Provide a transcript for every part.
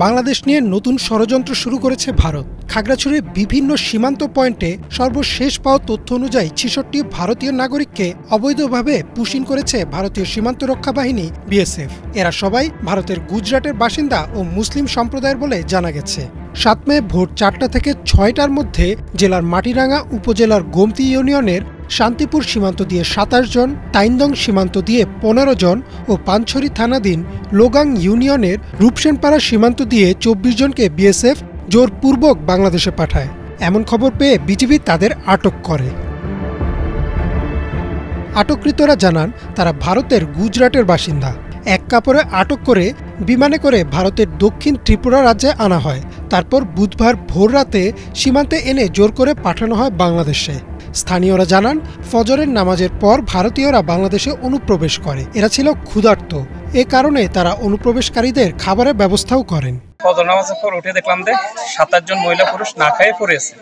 বাংলাদেশ নিয়ে নতুন ষড়যন্ত্র শুরু করেছে ভারত। খাগড়াছড়ির বিভিন্ন সীমান্ত পয়েন্টে সর্বশেষ পাওয়া তথ্য অনুযায়ী ৬৬ ভারতীয় নাগরিককে অবৈধভাবে পুশিং করেছে ভারতীয় সীমান্ত রক্ষা বাহিনী বিএসএফ। এরা সবাই ভারতের গুজরাটের বাসিন্দা ও মুসলিম সম্প্রদায়ের বলে জানা গেছে। ৭ মে ভোর ৪টা থেকে ৬টার মধ্যে জেলার মাটিরাঙ্গা উপজেলার গোমতি ইউনিয়নের শান্তিপুর সীমান্ত দিয়ে ২৭ জন, তাইন্দং সীমান্ত দিয়ে ১৫ জন ও পানছড়ি থানাধীন লোগাং ইউনিয়নের রূপসেনপাড়া সীমান্ত দিয়ে ২৪ জনকে বিএসএফ জোরপূর্বক বাংলাদেশে পাঠায়। এমন খবর পেয়ে বিজিবি তাদের আটক করে। আটককৃতরা জানান তারা ভারতের গুজরাটের বাসিন্দা। এক কাপড়ে আটক করে বিমানে করে ভারতের দক্ষিণ ত্রিপুরা রাজ্যে আনা হয়। তারপর বুধবার ভোর রাতে সীমান্তে এনে জোর করে পাঠানো হয় বাংলাদেশে। স্থানীয়রা জানান ফজরের নামাজের পর ভারতীয়রা বাংলাদেশে অনুপ্রবেশ করে। এরা ছিল ক্ষুধার্ত, এ কারণে তারা অনুপ্রবেশকারীদের খাবারের ব্যবস্থাও করেন। ফজর নামাজের পর উঠে দেখলাম যে ৭-৮ জন মহিলা পুরুষ না খেয়ে পড়েছে।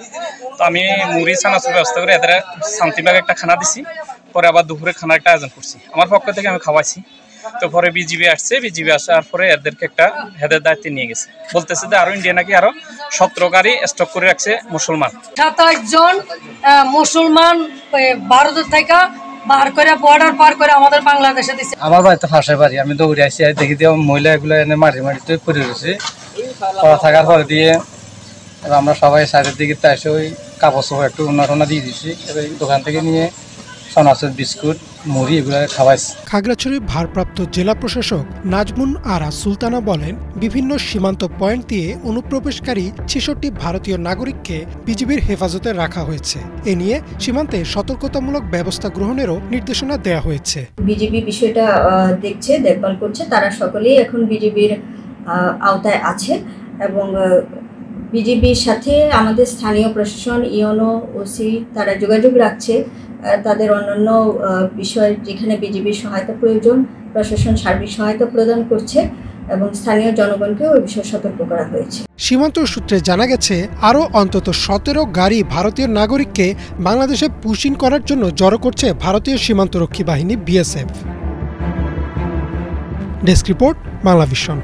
তো আমি মুড়ি চানাচুর ব্যবস্থা করে এদের শান্তিবাগ একটা খানা দিছি, পরে আবার দুপুরে খানা একটা আয়োজন করছি। আমার পক্ষ থেকে আমি খাওয়াইছি। তো পরে বিজিবি আসছে, বিজিবি আসার পরে এদেরকে একটা হেদের দায়িত্বে নিয়ে গেছে। বলতেছে যে আরো ইন্ডিয়া নাকি আরো ১৭ গাড়ি স্টক করে রাখছে মুসলমান। ২৭ জন মুসলমান ভারতের থেকে বর্ডার পার করে আমাদের বাংলাদেশে দিচ্ছে। আমার বাড়িতে ফাঁসের বাড়ি, আমি দৌড়ে আসি, দেখি দিয়ে মহিলা এগুলো এনে মাটিতে পড়ে রয়েছে। পড়া থাকার পরে দিয়ে আমরা সবাই সাইডের দিকে এসে ওই কাপড় চোপড় একটু উন্নয়ন দিয়ে দিচ্ছি। এবার দোকান থেকে নিয়ে চানাচুর, বিস্কুট, মুড়ি এগুলো খাওয়াইছি। খাগড়াছড়ির ভারপ্রাপ্ত জেলা প্রশাসক নাজমুন আরা সুলতানা বলেন, বিভিন্ন সীমান্ত পয়েন্ট দিয়ে অনুপ্রবেশকারী ৬৬ ভারতীয় নাগরিককে বিজিবির হেফাজতে রাখা হয়েছে। এ নিয়ে সীমান্তে সতর্কতামূলক ব্যবস্থা গ্রহণেরও নির্দেশনা দেওয়া হয়েছে। বিজিবি বিষয়টা দেখছে, দেখভাল করছে। তারা সকলেই এখন বিজিবির আওতায় আছে এবং বিজিবির সাথে আমাদের স্থানীয় প্রশাসন, ইওনো, ওসি তারা যোগাযোগ রাখছে। তাদের অন্যান্য বিষয় যেখানে বিজিবির সহায়তা প্রয়োজন, প্রশাসন সার্বিক সহায়তা প্রদান করছে এবং স্থানীয় জনগণকে ওই বিষয়ে সতর্ক করা হয়েছে। সীমান্ত সূত্রে জানা গেছে আরও অন্তত ১৭ গাড়ি ভারতীয় নাগরিককে বাংলাদেশে পুশিং করার জন্য জড়ো করছে ভারতীয় সীমান্তরক্ষী বাহিনী BSF. Desk report, Bangla vision.